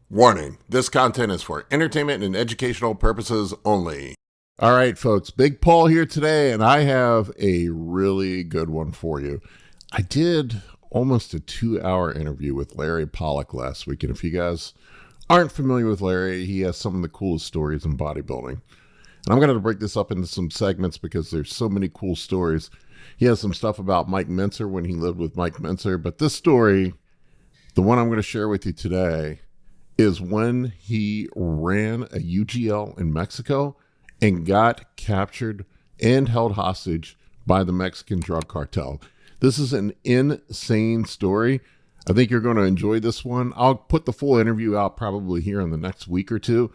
Warning, this content is for entertainment and educational purposes only. All right, folks, Big Paul here today, and I have a really good one for you. I did almost a 2-hour interview with Larry Pollock last week, and if you guys aren't familiar with Larry, he has some of the coolest stories in bodybuilding. And I'm going to break this up into some segments because there's so many cool stories. He has some stuff about Mike Mentzer when he lived with Mike Mentzer, but this story, the one I'm going to share with you today, is when he ran a UGL in Mexico and got captured and held hostage by the Mexican drug cartel. This is an insane story. I think you're going to enjoy this one. I'll put the full interview out probably here in the next week or two.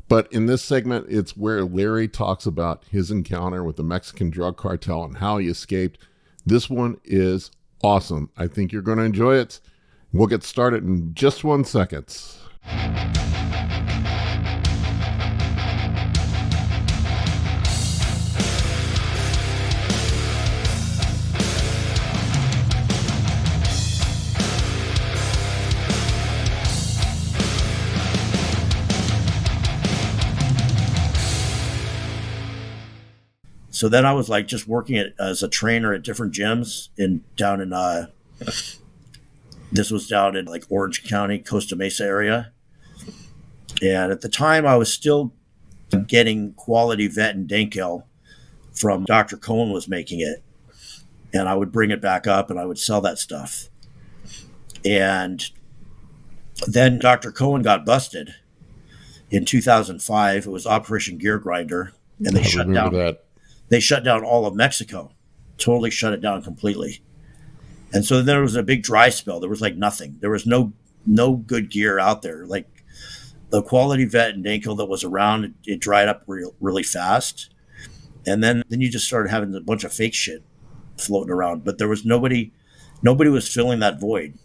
But in this segment, it's where Larry talks about his encounter with the Mexican drug cartel and how he escaped. This one is awesome. I think you're going to enjoy it. We'll get started in just 1 second. So then I was like just working as a trainer at different gyms down in this was down in like Orange County, Costa Mesa area. And at the time I was still getting quality vet and Denkel from Dr. Cohen was making it. And I would bring it back up and I would sell that stuff. And then Dr. Cohen got busted in 2005. It was Operation Gear Grinder. And they shut down that. They shut down all of Mexico, totally shut it down completely. And so there was a big dry spell. There was like nothing. There was no good gear out there. Like the quality vet and Denkel that was around, it dried up really fast. And then you just started having a bunch of fake shit floating around. But there was nobody was filling that void.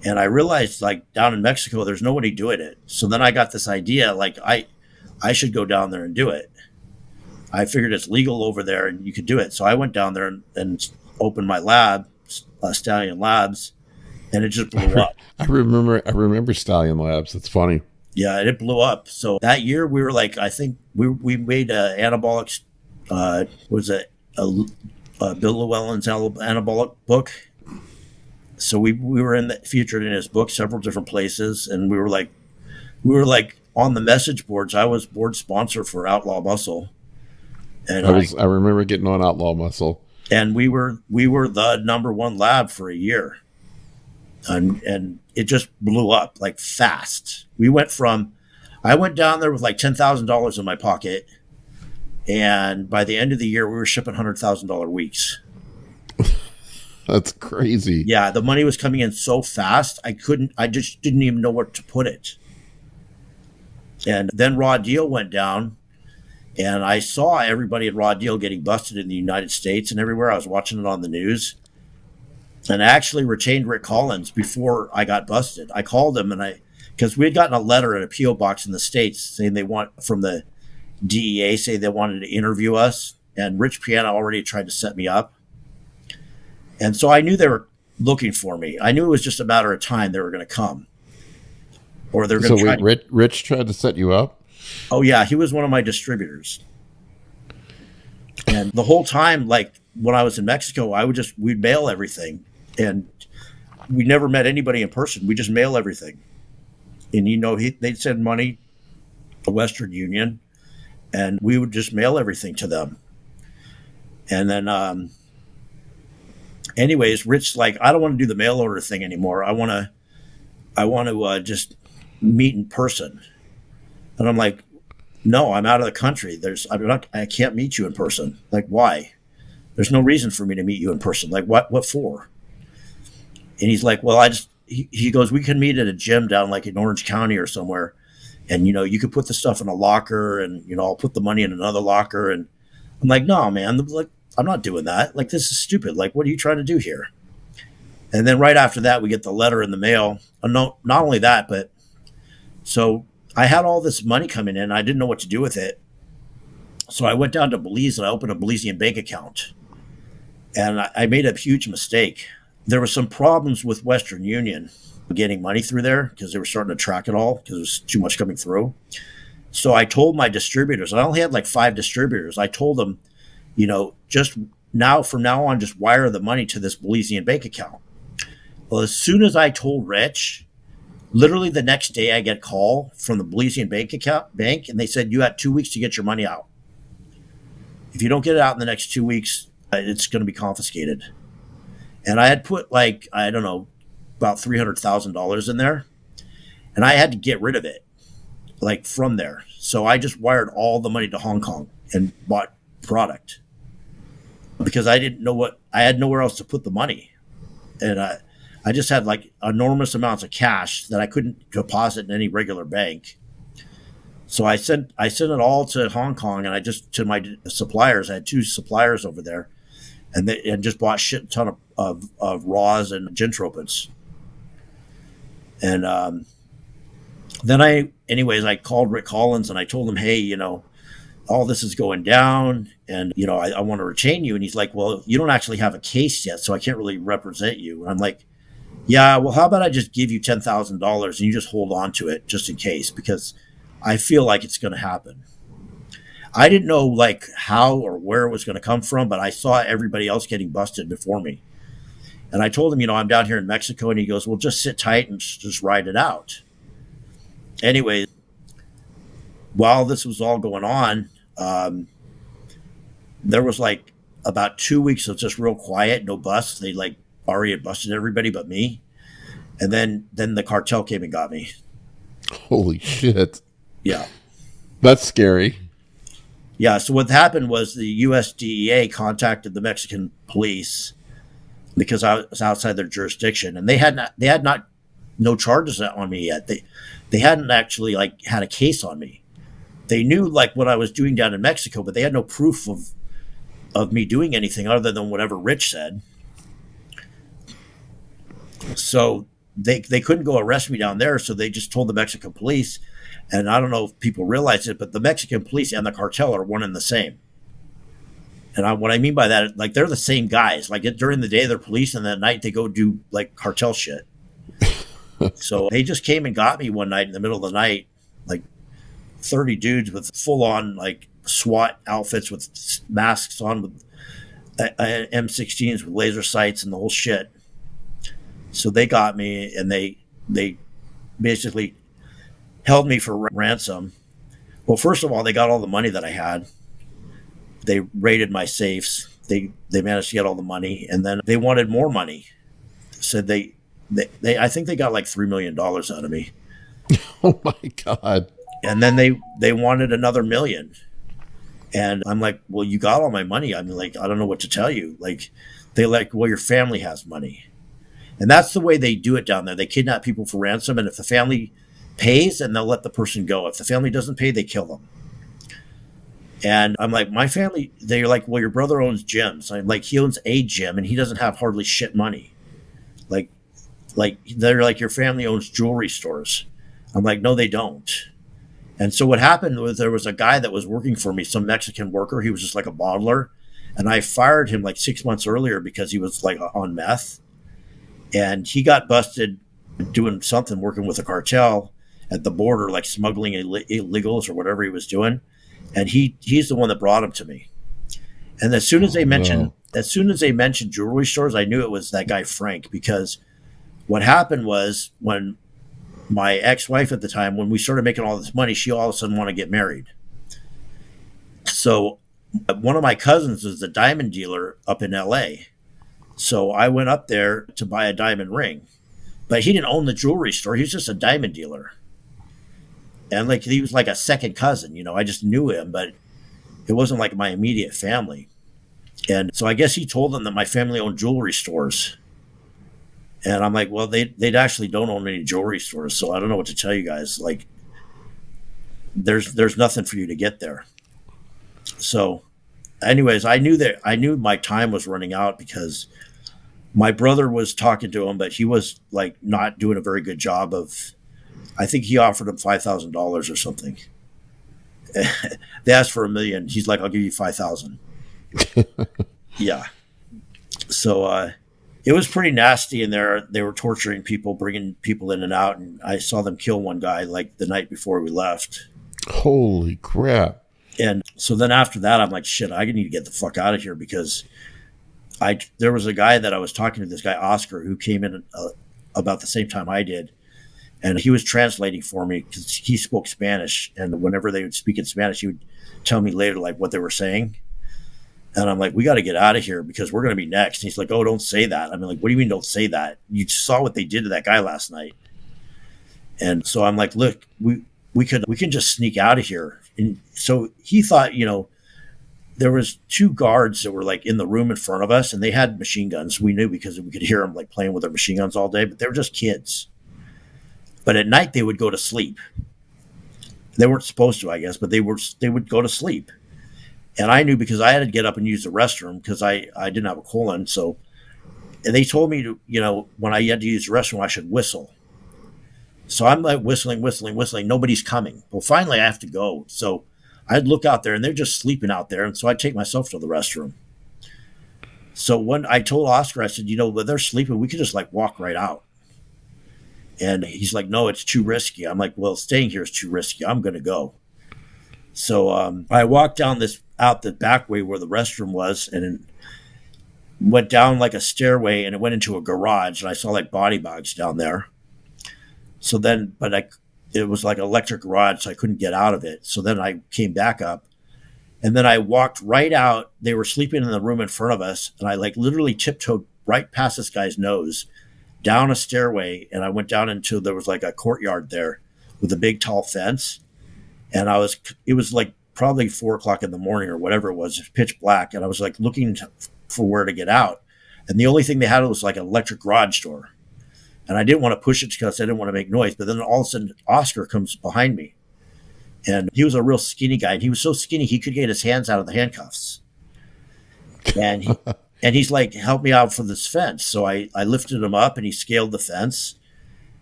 And I realized like down in Mexico, there's nobody doing it. So then I got this idea, like I should go down there and do it. I figured it's legal over there and you could do it. So I went down there and opened my lab, Stallion Labs, and it just blew up. I remember Stallion Labs. It's funny. Yeah, and it blew up. So that year we were like, I think we made Anabolics, was it Bill Llewellyn's Anabolic book. So we were featured in his book several different places, and we were like on the message boards. I was board sponsor for Outlaw Muscle. And I remember getting on Outlaw Muscle, and we were the number one lab for a year, and it just blew up like fast. I went down there with like $10,000 in my pocket, and by the end of the year, we were shipping $100,000 weeks. That's crazy. Yeah, the money was coming in so fast, I just didn't even know where to put it. And then Raw Deal went down. And I saw everybody at Raw Deal getting busted in the United States and everywhere. I was watching it on the news. And I actually retained Rick Collins before I got busted. I called him because we had gotten a letter in a P.O. box in the States saying from the DEA, saying they wanted to interview us. And Rich Piana already tried to set me up. And so I knew they were looking for me. I knew it was just a matter of time they were going to come. Or they're going to try. So Rich tried to set you up? Oh, yeah. He was one of my distributors. And the whole time, like when I was in Mexico, we'd mail everything. And we never met anybody in person. We just mail everything. And, they'd send money to Western Union, and we would just mail everything to them. And then, anyways, Rich, like, I don't want to do the mail order thing anymore. I want to just meet in person. And I'm like, no, I'm out of the country. I can't meet you in person. Like, why? There's no reason for me to meet you in person. Like, what for? And he's like, well, he goes, we can meet at a gym down like in Orange County or somewhere. And, you could put the stuff in a locker and, I'll put the money in another locker. And I'm like, no, man, like, I'm not doing that. Like, this is stupid. Like, what are you trying to do here? And then right after that, we get the letter in the mail. No, not only that, but so I had all this money coming in. I didn't know what to do with it. So I went down to Belize and I opened a Belizean bank account. And I made a huge mistake. There were some problems with Western Union. getting money through there because they were starting to track it all because there was too much coming through. So I told my distributors, I only had like 5 distributors. I told them, just now, from now on, just wire the money to this Belizean bank account. Well, as soon as I told Rich, literally the next day I get a call from the Belizean bank, and they said, you had 2 weeks to get your money out. If you don't get it out in the next 2 weeks, it's going to be confiscated. And I had put like, I don't know, about $300,000 in there, and I had to get rid of it, like from there. So I just wired all the money to Hong Kong and bought product because I didn't know I had nowhere else to put the money. And I just had like enormous amounts of cash that I couldn't deposit in any regular bank. So I sent it all to Hong Kong, and to my suppliers. I had 2 suppliers over there, and just bought a shit ton of raws and gintropins. And then I called Rick Collins and I told him, hey, all this is going down, and I want to retain you. And he's like, well, you don't actually have a case yet, so I can't really represent you. And I'm like, yeah, well, how about I just give you $10,000 and you just hold on to it just in case, because I feel like it's going to happen. I didn't know like how or where it was going to come from, but I saw everybody else getting busted before me. And I told him, I'm down here in Mexico. And he goes, well, just sit tight and just ride it out. Anyway, while this was all going on, there was like about 2 weeks of just real quiet, no busts. They like already had busted everybody but me. And then the cartel came and got me. Holy shit. Yeah. That's scary. Yeah. So what happened was the USDEA contacted the Mexican police because I was outside their jurisdiction, and they had no charges on me yet. They hadn't actually like had a case on me. They knew like what I was doing down in Mexico, but they had no proof of me doing anything other than whatever Rich said. So they couldn't go arrest me down there. So they just told the Mexican police, and I don't know if people realize it, but the Mexican police and the cartel are one and the same. And what I mean by that, like they're the same guys. Like during the day they're police, and at night they go do like cartel shit. So they just came and got me one night in the middle of the night, like 30 dudes with full on like SWAT outfits with masks on, with M16s with laser sights and the whole shit. So they got me, and they basically held me for ransom. Well, first of all, they got all the money that I had. They raided my safes. They managed to get all the money, and then they wanted more money. Said they I think they got like $3 million out of me. Oh my God. And then they wanted another $1 million. And I'm like, well, you got all my money. I mean, like, I don't know what to tell you. Like, they like, well, your family has money. And that's the way they do it down there. They kidnap people for ransom. And if the family pays, then they'll let the person go. If the family doesn't pay, they kill them. And I'm like, my family, they're like, well, your brother owns gyms. I'm like, he owns a gym and he doesn't have hardly shit money. Like they're like, your family owns jewelry stores. I'm like, no, they don't. And so what happened was there was a guy that was working for me, some Mexican worker. He was just like a bottler. And I fired him like 6 months earlier because he was like on meth. And he got busted doing something, working with a cartel at the border, like smuggling illegals or whatever he was doing. And he's the one that brought him to me. And as soon as they mentioned jewelry stores, I knew it was that guy Frank, because what happened was when my ex-wife at the time, when we started making all this money, she all of a sudden wanted to get married. So one of my cousins is a diamond dealer up in LA. So I went up there to buy a diamond ring, but he didn't own the jewelry store. He was just a diamond dealer. And like, he was like a second cousin, I just knew him, but it wasn't like my immediate family. And so I guess he told them that my family owned jewelry stores. And I'm like, well, they actually don't own any jewelry stores. So I don't know what to tell you guys. Like, there's nothing for you to get there. So anyways, I knew my time was running out because my brother was talking to him, but he was like not doing a very good job of, I think he offered him $5,000 or something. They asked for $1 million. He's like, I'll give you 5,000. Yeah. So, It was pretty nasty in there. They were torturing people, bringing people in and out, and I saw them kill one guy like the night before we left. Holy crap. And so then after that, I'm like, shit, I need to get the fuck out of here, because there was a guy that I was talking to, this guy Oscar, who came in about the same time I did, and he was translating for me because he spoke Spanish, and whenever they would speak in Spanish, he would tell me later like what they were saying. And I'm like, we got to get out of here because we're going to be next. And he's like, oh, don't say that. I'm like, what do you mean don't say that? You saw what they did to that guy last night. And so I'm like, look, we can just sneak out of here. And so he thought, there was two guards that were like in the room in front of us, and they had machine guns. We knew because we could hear them like playing with their machine guns all day, but they were just kids. But at night they would go to sleep. They weren't supposed to, I guess, but they would go to sleep. And I knew because I had to get up and use the restroom because I didn't have a colon. So, and they told me to, when I had to use the restroom, I should whistle. So I'm like whistling. Nobody's coming. Well, finally I have to go. So I'd look out there and they're just sleeping out there. And so I'd take myself to the restroom. So when I told Oscar, I said, when they're sleeping, we could just like walk right out. And he's like, no, it's too risky. I'm like, well, staying here is too risky. I'm going to go. So I walked out the back way where the restroom was, and went down like a stairway, and it went into a garage, and I saw like body bags down there. So then, it was like an electric garage, so I couldn't get out of it. So then I came back up, and then I walked right out. They were sleeping in the room in front of us, and I like literally tiptoed right past this guy's nose, down a stairway, and I went down into, there was like a courtyard there with a big tall fence. And it was like probably 4:00 in the morning or whatever it was, pitch black. And I was like looking for where to get out. And the only thing they had was like an electric garage door. And I didn't want to push it because I didn't want to make noise. But then all of a sudden, Oscar comes behind me. And he was a real skinny guy. And he was so skinny, he could get his hands out of the handcuffs. And he's like, help me out for this fence. So I lifted him up, and he scaled the fence.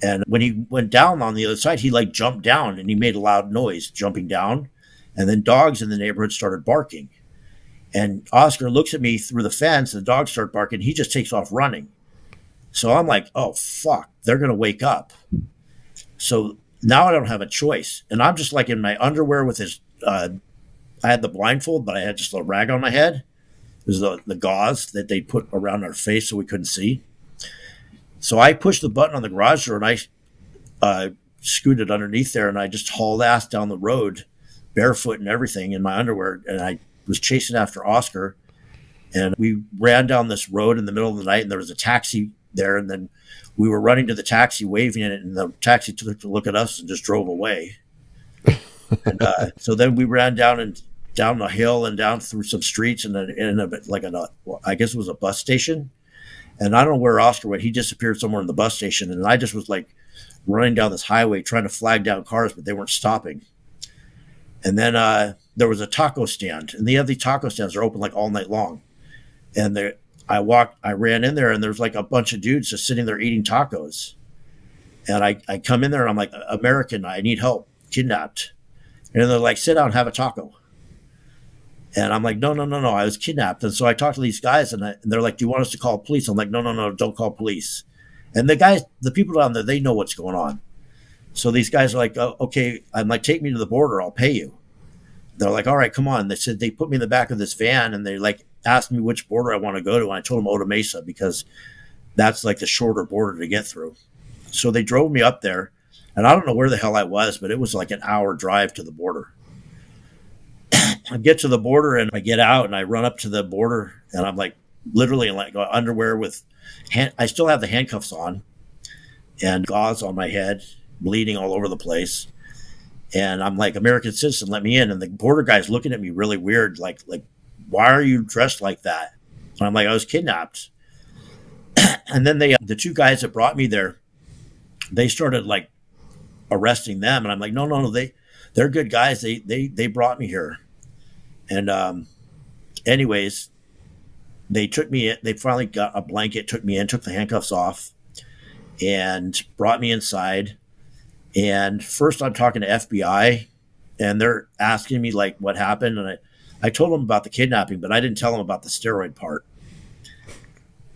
And when he went down on the other side, he like jumped down, and he made a loud noise jumping down. And then dogs in the neighborhood started barking. And Oscar looks at me through the fence, and the dogs start barking. He just takes off running. So I'm like, oh, fuck, they're going to wake up. So now I don't have a choice. And I'm just like in my underwear with I had the blindfold, but I had just a rag on my head. It was the gauze that they put around our face so we couldn't see. So I pushed the button on the garage door, and I scooted underneath there, and I just hauled ass down the road, barefoot and everything in my underwear. And I was chasing after Oscar, and we ran down this road in the middle of the night, and there was a taxi there. And then we were running to the taxi, waving it, and the taxi took a look at us and just drove away. And so then we ran down the hill and down through some streets, and then ended up at like I guess it was a bus station. And I don't know where Oscar went. He disappeared somewhere in the bus station. And I just was like running down this highway trying to flag down cars, but they weren't stopping. And then there was a taco stand. And the other taco stands are open like all night long. And I ran in there, and there's like a bunch of dudes just sitting there eating tacos. And I come in there, and I'm like, American, I need help, kidnapped. And they're like, sit down, have a taco. And I'm like, no, I was kidnapped. And so I talked to these guys, and they're like, do you want us to call police? I'm like, no, don't call police. And the people down there, they know what's going on. So these guys are like, oh, okay. I'm like, take me to the border. I'll pay you. They're like, all right, come on. They said they put me in the back of this van, and they like asked me which border I want to go to. And I told them Oda Mesa because that's like the shorter border to get through. So they drove me up there, and I don't know where the hell I was, but it was like an hour drive to the border. I get to the border, and I get out, and I run up to the border, and I'm like literally in like underwear with I still have the handcuffs on and gauze on my head, bleeding all over the place. And I'm like, American citizen, let me in. And the border guy's looking at me really weird, like, why are you dressed like that? And I'm like, I was kidnapped. And then the two guys that brought me there, they started like arresting them. And I'm like, no, they're good guys. They brought me here. And anyways, they took me in. They finally got a blanket, took me in, took the handcuffs off, and brought me inside. And first I'm talking to FBI, and they're asking me like what happened. And I told them about the kidnapping, but I didn't tell them about the steroid part.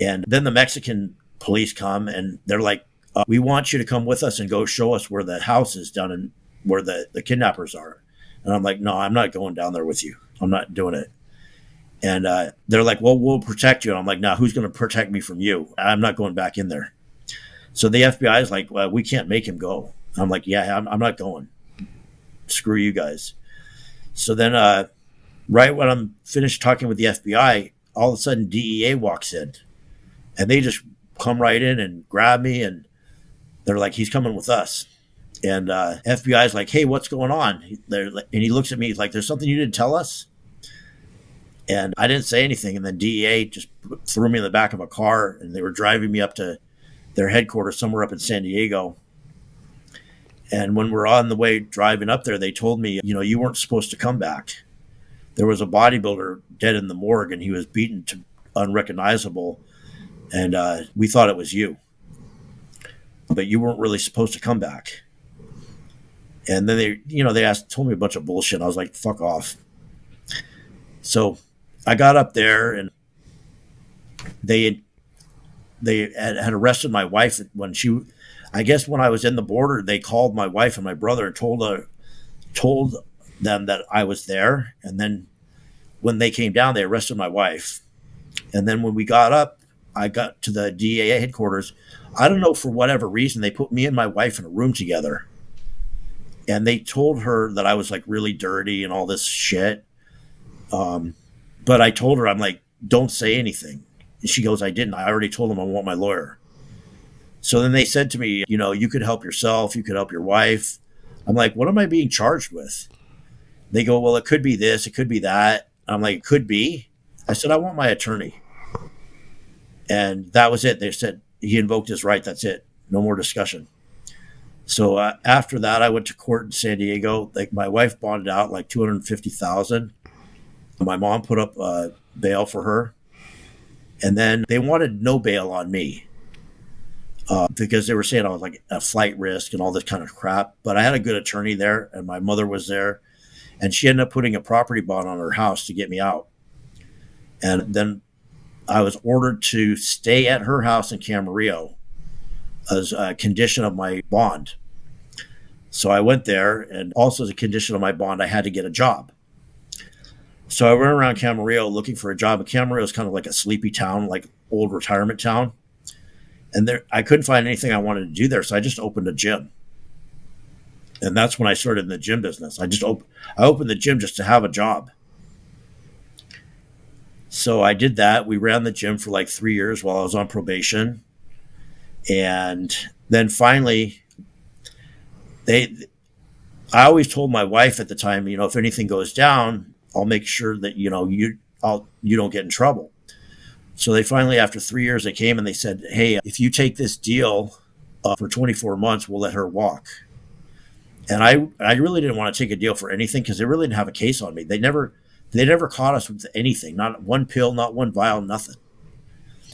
And then the Mexican police come and they're like, we want you to come with us and go show us where the house is down in where the kidnappers are. And I'm like, no, I'm not going down there with you. I'm not doing it. And they're like, well, we'll protect you. And I'm like, no, who's going to protect me from you? I'm not going back in there. So the FBI is like, well, we can't make him go. I'm like, yeah, I'm not going. Screw you guys. So then right when I'm finished talking with the FBI, all of a sudden DEA walks in. And they just come right in and grab me. And they're like, he's coming with us. And FBI is like, hey, what's going on? And he looks at me. He's like, there's something you didn't tell us? And I didn't say anything. And then DEA just threw me in the back of a car. And they were driving me up to their headquarters somewhere up in San Diego. And when we're on the way driving up there, they told me, you weren't supposed to come back. There was a bodybuilder dead in the morgue, and he was beaten to unrecognizable. And we thought it was you. But you weren't really supposed to come back. And then they told me a bunch of bullshit. I was like, fuck off. So I got up there, and they had arrested my wife when I was in the border. They called my wife and my brother and told them that I was there. And then when they came down, they arrested my wife. And then when we got up, I got to the DEA headquarters. I don't know, for whatever reason, they put me and my wife in a room together. And they told her that I was like really dirty and all this shit. But I told her, I'm like, don't say anything. And she goes, I didn't. I already told them I want my lawyer. So then they said to me, you could help yourself. You could help your wife. I'm like, what am I being charged with? They go, well, it could be this. It could be that. I'm like, it could be. I said, I want my attorney. And that was it. They said he invoked his right. That's it. No more discussion. So after that, I went to court in San Diego. Like, my wife bonded out like $250,000. My mom put up bail for her. And then they wanted no bail on me because they were saying I was like a flight risk and all this kind of crap. But I had a good attorney there, and my mother was there. And she ended up putting a property bond on her house to get me out. And then I was ordered to stay at her house in Camarillo as a condition of my bond. So I went there, and also as a condition of my bond, I had to get a job. So I went around Camarillo looking for a job. And Camarillo is kind of like a sleepy town, like old retirement town. And there, I couldn't find anything I wanted to do there, so I just opened a gym. And that's when I started in the gym business. I opened the gym just to have a job. So I did that. We ran the gym for like 3 years while I was on probation. And then finally, I always told my wife at the time, if anything goes down, I'll make sure that, you don't get in trouble. So they finally, after 3 years, they came and they said, hey, if you take this deal for 24 months, we'll let her walk. And I really didn't want to take a deal for anything because they really didn't have a case on me. They never caught us with anything, not one pill, not one vial, nothing.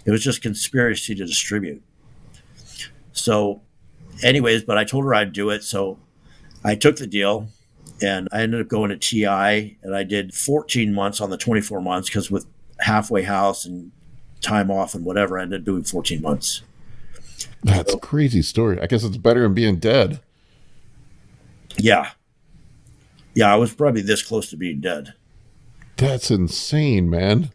It was just conspiracy to distribute. So anyways, but I told her I'd do it. So I took the deal. And I ended up going to TI, and I did 14 months on the 24 months because with halfway house and time off and whatever, I ended up doing 14 months. That's a crazy story. I guess it's better than being dead. Yeah. Yeah, I was probably this close to being dead. That's insane, man.